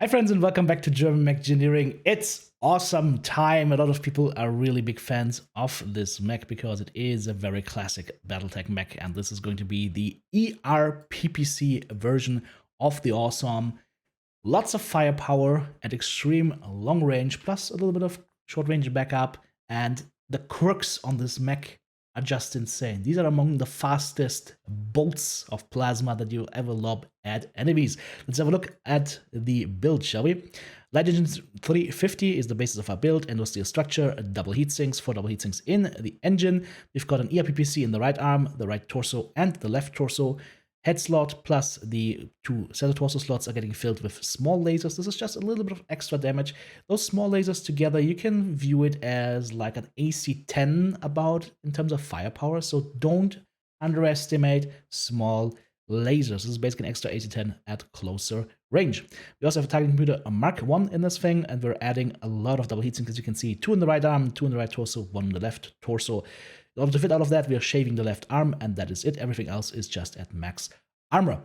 Hi friends and welcome back to German Mechgineering. It's awesome time. A lot of people are really big fans of this mech because it is a very classic Battletech mech, and this is going to be the ER-PPC version of the awesome. Lots of firepower and extreme long range, plus a little bit of short range backup, and the quirks on this mech are just insane. These are among the fastest bolts of plasma that you'll ever lob at enemies. Let's have a look at the build, shall we? Light Engine 350 is the basis of our build. Endo steel structure, double heat sinks, 4 double heat sinks in the engine. We've got an ERPPC in the right arm, the right torso, and the left torso. Head slot plus the 2 center torso slots are getting filled with small lasers. This is just a little bit of extra damage. Those small lasers together, you can view it as like an AC-10 about in terms of firepower. So don't underestimate small lasers. This is basically an extra AC-10 at closer range. We also have a target computer, a Mark 1 in this thing, and we're adding a lot of double heatsinks, as you can see. 2 in the right arm, 2 in the right torso, 1 in the left torso. In order to fit all of that, we are shaving the left arm, and that is it. Everything else is just at max armor.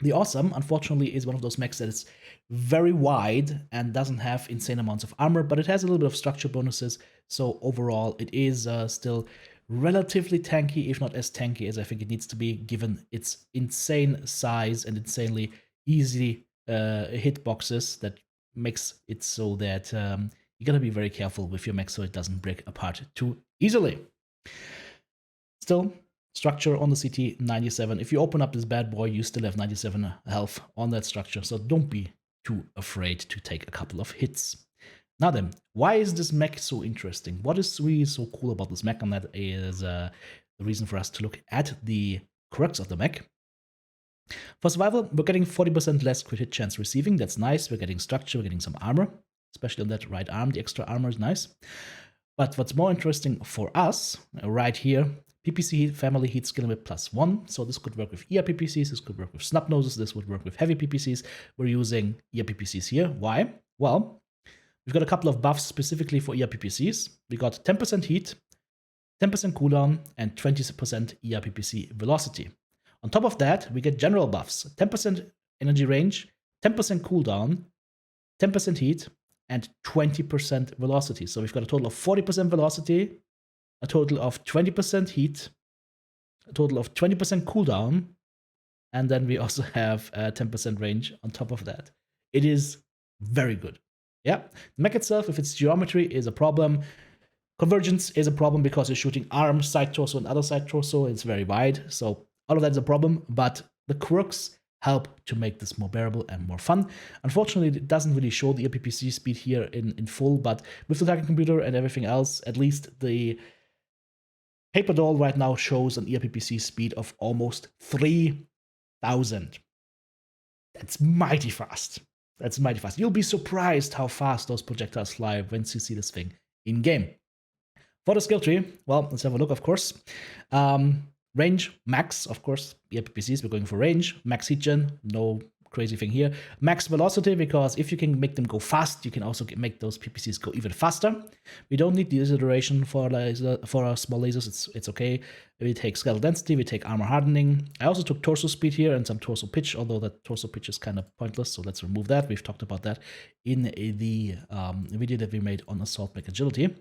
The Awesome, unfortunately, is one of those mechs that is very wide and doesn't have insane amounts of armor, but it has a little bit of structure bonuses, so overall it is still relatively tanky, if not as tanky as I think it needs to be, given its insane size and insanely easy hitboxes that makes it so that you gotta be very careful with your mech so it doesn't break apart too easily. Still, structure on the CT 97. If you open up this bad boy, you still have 97 health on that structure, so don't be too afraid to take a couple of hits. Now then, why is this mech so interesting? What is really so cool about this mech? And that is the reason for us to look at the quirks of the mech. For survival, we're getting 40% less crit hit chance receiving. That's nice. We're getting structure, we're getting some armor, especially on that right arm. The extra armor is nice. But what's more interesting for us, right here, PPC family heat skill limit +1. So this could work with ERPPCs, this could work with snub noses, this would work with heavy PPCs. We're using ERPPCs here. Why? Well, we've got a couple of buffs specifically for ERPPCs. We got 10% heat, 10% cooldown, and 20% ERPPC velocity. On top of that, we get general buffs, 10% energy range, 10% cooldown, 10% heat, and 20% velocity. So we've got a total of 40% velocity, a total of 20% heat, a total of 20% cooldown, and then we also have 10% range on top of that. It is very good. Yeah, the mech itself, if its geometry is a problem, convergence is a problem because you're shooting arm, side torso, and other side torso. It's very wide, so all of that is a problem, but the quirks help to make this more bearable and more fun. Unfortunately, it doesn't really show the ERPPC speed here in full, but with the target computer and everything else, at least the paper doll right now shows an ERPPC speed of almost 3,000. That's mighty fast. That's mighty fast. You'll be surprised how fast those projectiles fly once you see this thing in game. For the skill tree, well, let's have a look, of course. Range, max, of course, ERPPCs, we're going for range. Max heat gen, no crazy thing here. Max velocity, because if you can make them go fast, you can also make those PPCs go even faster. We don't need the iteration for our small lasers, it's okay. We take scale density, we take armor hardening. I also took torso speed here and some torso pitch, although that torso pitch is kind of pointless, so let's remove that. We've talked about that in the video that we made on Assault Mech Agility.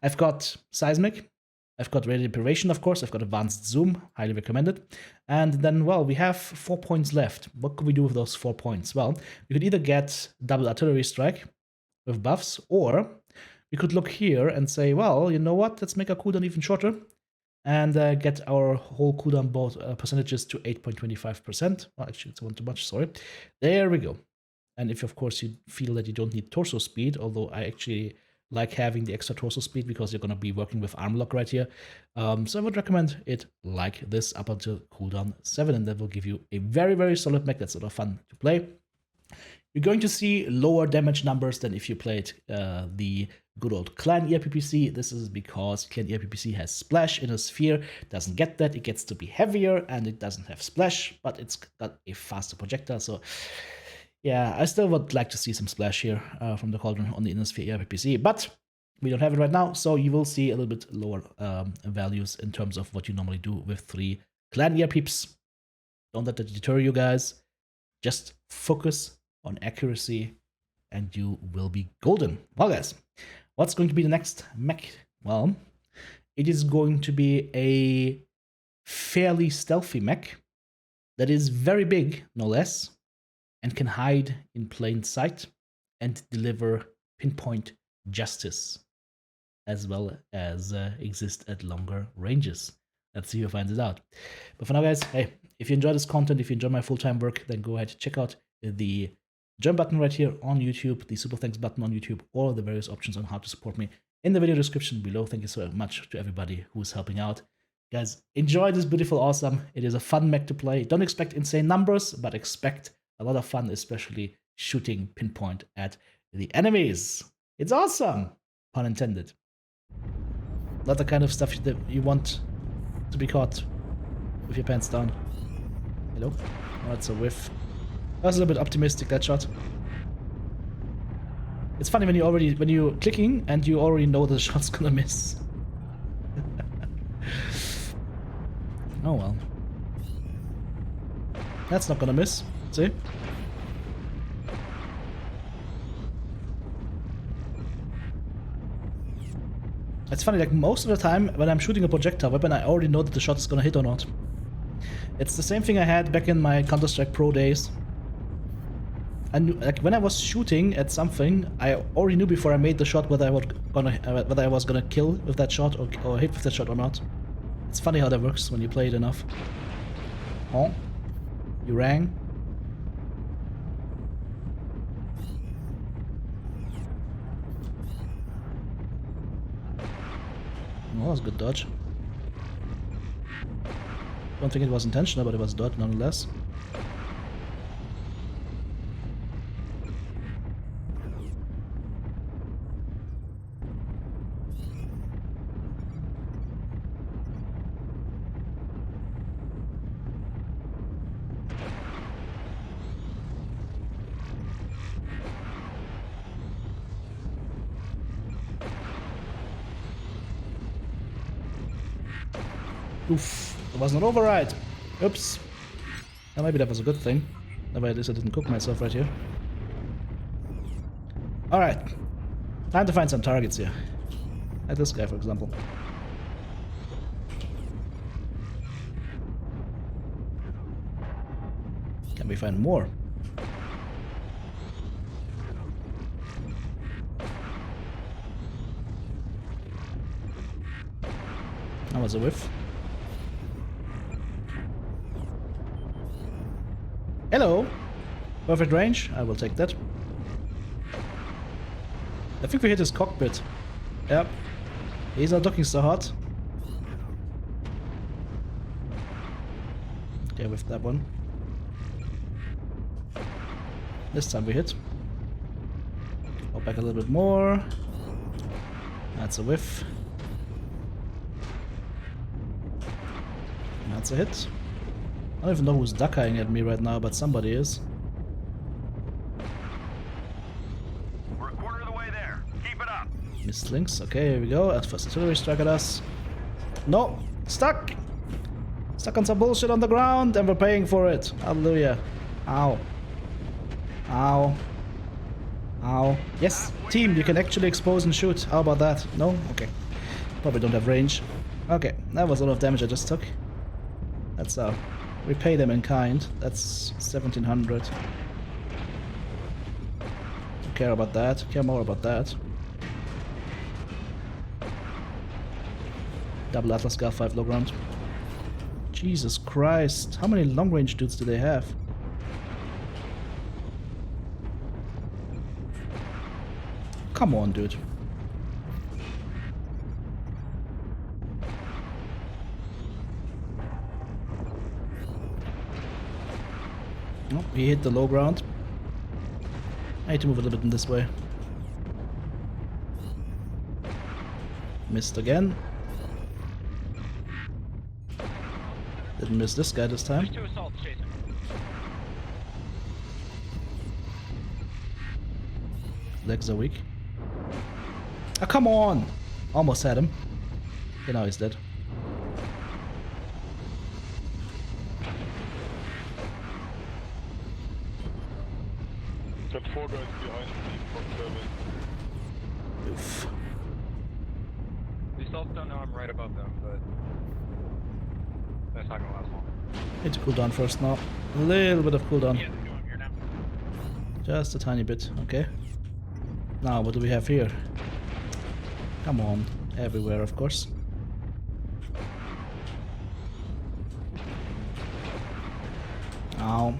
I've got seismic. I've got radial deprivation, of course. I've got advanced zoom, highly recommended. And then, well, we have 4 points left. What could we do with those 4 points? Well, we could either get double artillery strike with buffs, or we could look here and say, well, you know what? Let's make our cooldown even shorter and get our whole cooldown both percentages to 8.25%. Well, actually, it's one too much, sorry. There we go. And if, of course, you feel that you don't need torso speed, although I actually like having the extra torso speed because you're going to be working with arm lock right here. So I would recommend it like this up until cooldown 7, and that will give you a very, very solid mech that's a lot of fun to play. You're going to see lower damage numbers than if you played the good old Clan ERPPC. This is because Clan ERPPC has Splash in a sphere. Doesn't get that. It gets to be heavier, and it doesn't have Splash, but it's got a faster projectile. So yeah, I still would like to see some splash here from the Cauldron on the Innosphere ERPPC, but we don't have it right now, so you will see a little bit lower values in terms of what you normally do with 3 Clan ERPPs. Don't let that deter you guys. Just focus on accuracy and you will be golden. Well, guys, what's going to be the next mech? Well, it is going to be a fairly stealthy mech that is very big, no less, and can hide in plain sight and deliver pinpoint justice, as well as exist at longer ranges. Let's see who finds it out. But for now, guys, hey, if you enjoy this content, if you enjoy my full-time work, then go ahead, check out the join button right here on YouTube, the super thanks button on YouTube, or the various options on how to support me in the video description below. Thank you so much to everybody who's helping out. Guys, enjoy this beautiful awesome. It is a fun mech to play. Don't expect insane numbers, but expect a lot of fun, especially shooting pinpoint at the enemies. It's awesome, pun intended. Not the kind of stuff that you want to be caught with your pants down. Hello? Oh, that's a whiff. That was a little bit optimistic, that shot. It's funny when you're clicking and you already know the shot's gonna miss. Oh well. That's not gonna miss. See? It's funny, like most of the time when I'm shooting a projectile weapon, I already know that the shot is gonna hit or not. It's the same thing I had back in my Counter-Strike Pro days. And like when I was shooting at something, I already knew before I made the shot whether I was gonna kill with that shot or hit with that shot or not. It's funny how that works when you play it enough. Oh, you rang. Oh, that was a good dodge. Don't think it was intentional, but it was dodge nonetheless. Oof, it was not override. Oops. Well, maybe that was a good thing. That way at least I didn't cook myself right here. Alright. Time to find some targets here. Like this guy, for example. Can we find more? That was a whiff. Hello! Perfect range, I will take that. I think we hit his cockpit. Yep. He's not looking so hot. Okay, with that one. This time we hit. Go back a little bit more. That's a whiff. That's a hit. I don't even know who's duck-eyeing at me right now, but somebody is. We're a quarter of the way there. Keep it up. Missed links. Okay, here we go. As first artillery strike at us. No! Stuck! Stuck on some bullshit on the ground, and we're paying for it. Hallelujah. Ow. Ow. Ow. Yes, team, you can actually expose and shoot. How about that? No? Okay. Probably don't have range. Okay, that was a lot of damage I just took. That's repay them in kind. That's 1700. Don't care about that. Care more about that. Double Atlas Scar 5 low ground. Jesus Christ. How many long range dudes do they have? Come on, dude. Oh, he hit the low ground. I need to move a little bit in this way. Missed again. Didn't miss this guy this time. Legs are weak. Ah, come on! Almost had him. Okay, now he's dead. Got 4 guys behind Oof. These salts don't know I'm right above them, but that's not gonna last long. Need to cool down first now. A little bit of cooldown. Yeah, they're doing here now. Just a tiny bit, okay. Now, what do we have here? Come on, everywhere, of course. Ow.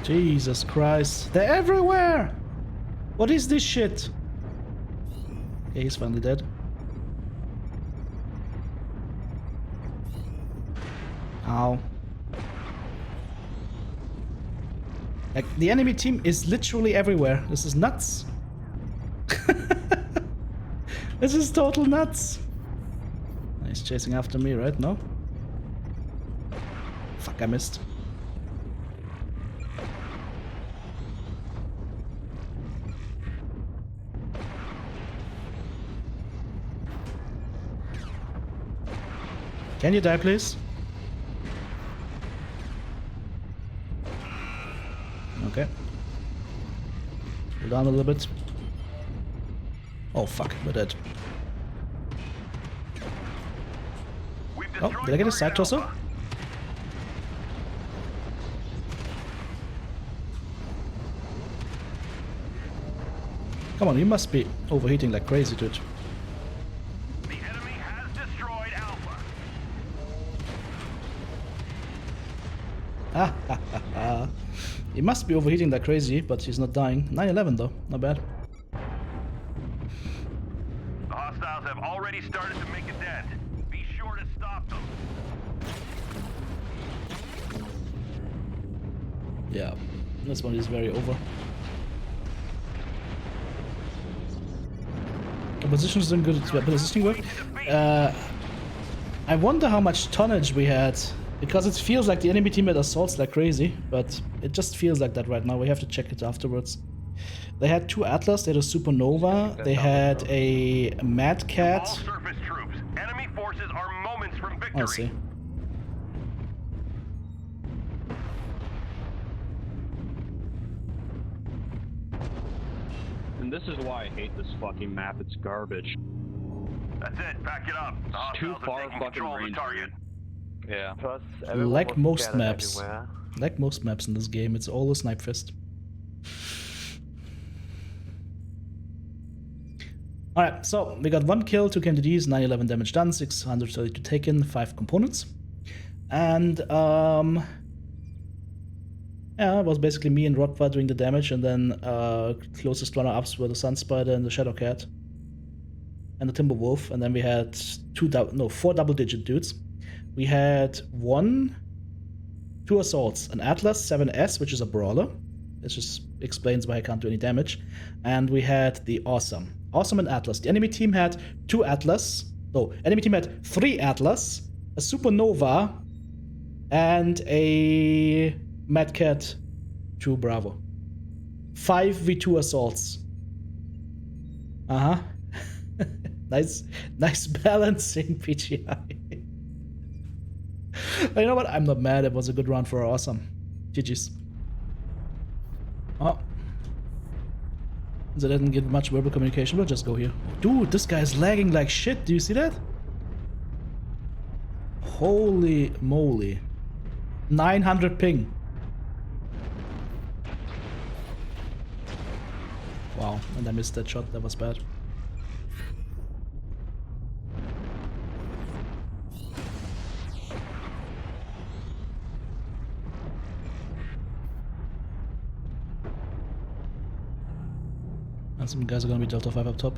Jesus Christ, they're everywhere! What is this shit? Okay, he's finally dead. Ow. Like, the enemy team is literally everywhere. This is nuts. This is total nuts. He's chasing after me, right? No? Fuck, I missed. Can you die, please? Okay. Go down a little bit. Oh fuck, we're dead. Oh, did I get a side torso? Come on, you must be overheating like crazy, dude. The enemy has destroyed Alpha. Ah, ha, ha, ha. He must be overheating like crazy, but he's not dying. 9/11 though, not bad. The hostiles have already started to make a dent. Be sure to stop them. Yeah, this one is very over. The position is doing good. Positioning work. I wonder how much tonnage we had, because it feels like the enemy team had assaults like crazy, but it just feels like that right now. We have to check it afterwards. They had 2 Atlas, they had a Supernova, they had a Mad Cat. All surface troops. Enemy forces are moments from victory. I see. And this is why I hate this fucking map. It's garbage. That's it. Pack it up. The It's too hostiles are far taking fucking control of the range. target. Yeah. Plus, everyone Like was most scattered maps. everywhere. Like most maps in this game, it's all a snipe fest. Alright, so we got 1 kill, 2 KMTDs, 911 damage done, 632 taken, 5 components. And yeah, it was basically me and Rodva doing the damage, and then closest runner-ups were the Sun Spider and the Shadow Cat. And the Timberwolf, and then we had 4 double-digit dudes. We had 2 assaults, an Atlas 7S, which is a brawler. This just explains why I can't do any damage. And we had the Awesome and Atlas. The enemy team had 2 Atlas. No, enemy team had 3 Atlas, a Supernova, and a Mad Cat 2 Bravo. 5v2 assaults. Uh-huh. Nice balancing, PGI. But you know what? I'm not mad. It was a good round for Awesome. GG's. Oh. So I didn't get much verbal communication. We'll just go here. Dude, this guy's lagging like shit. Do you see that? Holy moly. 900 ping. Wow, and I missed that shot. That was bad. And some guys are gonna be Delta 5 up top.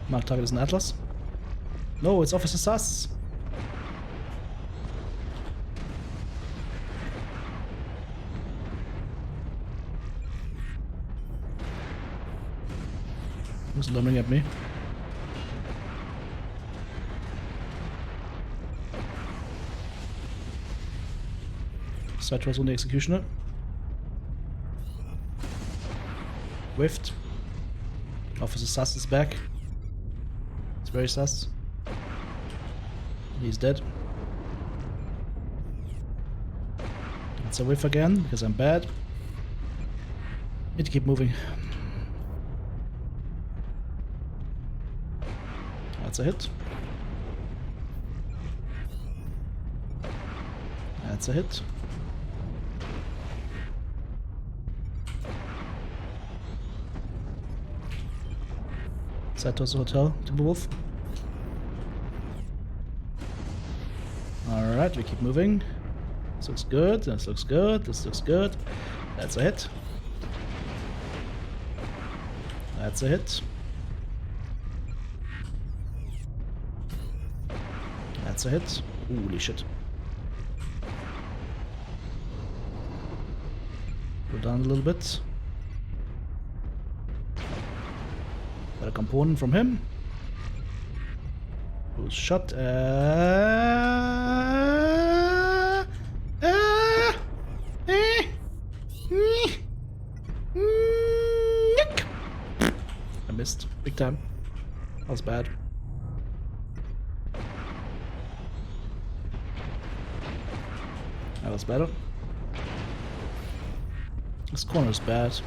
Mark target is an Atlas. No, it's Officer Sus. Who's lumbering at me? Side was on the executioner. Whiffed. Officer Sus is back. It's very sus. He's dead. It's a whiff again, because I'm bad. Need to keep moving. That's a hit. That's a hit. Sato's Hotel, Timberwolf. Alright, we keep moving. This looks good, this looks good, this looks good. That's a hit. That's a hit. That's a hit. Holy shit. Go down a little bit. Got a component from him. Who's shot? I missed big time. That was bad. That was better. This corner is bad.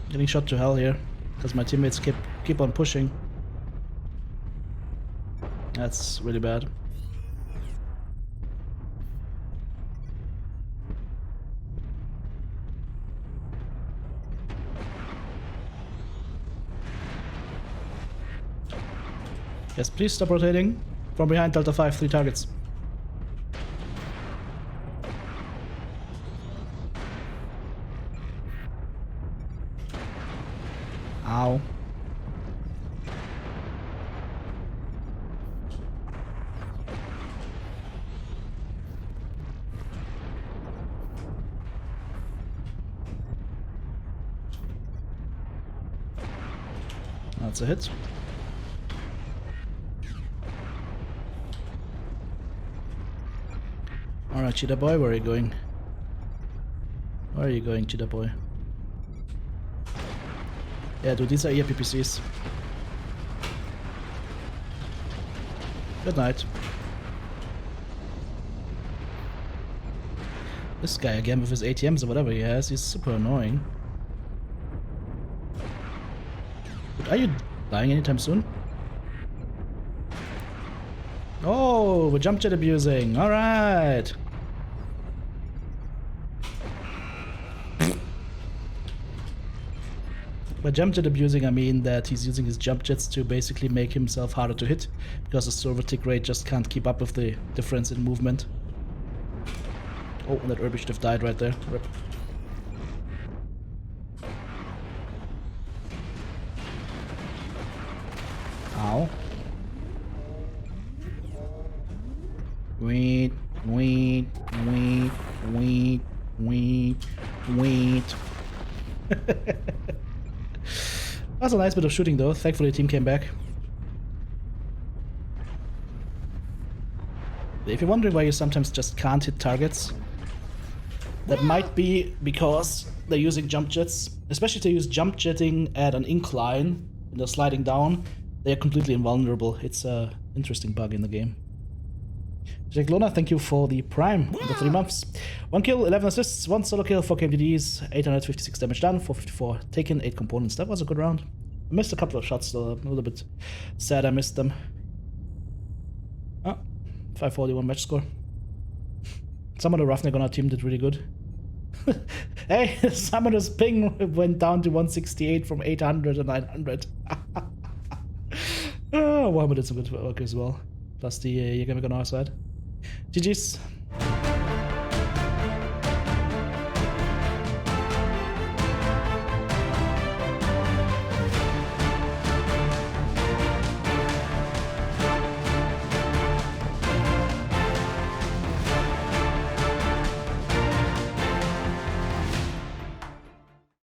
Getting shot to hell here because my teammates keep on pushing. That's really bad. Yes, please stop rotating. From behind Delta 5, 3 targets. Ow. That's a hit. Alright, cheetah boy, where are you going? Where are you going, cheetah boy? Yeah, dude, these are ERPPCs. Good night. This guy again with his ATMs or whatever he has, he's super annoying. But are you dying anytime soon? Oh, we're jump jet abusing. Alright. By jump jet abusing, I mean that he's using his jump jets to basically make himself harder to hit, because the server tick rate just can't keep up with the difference in movement. Oh, and that Irby should have died right there. Rip. Ow. Wait, wait, wait, wait, wait, wait. That was a nice bit of shooting though. Thankfully the team came back. If you're wondering why you sometimes just can't hit targets, that might be because they're using jump jets. Especially if they use jump jetting at an incline and they're sliding down, they are completely invulnerable. It's an interesting bug in the game. Jack Lona, thank you for the Prime for the 3 months. 1 kill, 11 assists, 1 solo kill, 4 KMDDs, 856 damage done, 454 taken, 8 components. That was a good round. I missed a couple of shots though, I'm a little bit sad I missed them. Oh, 541 match score. Some of the roughneck on our team did really good. Hey, Summoner's ping went down to 168 from 800 to 900. Oh, Warhammer did some good work as well. Plus the Jägermech on our side. GG's.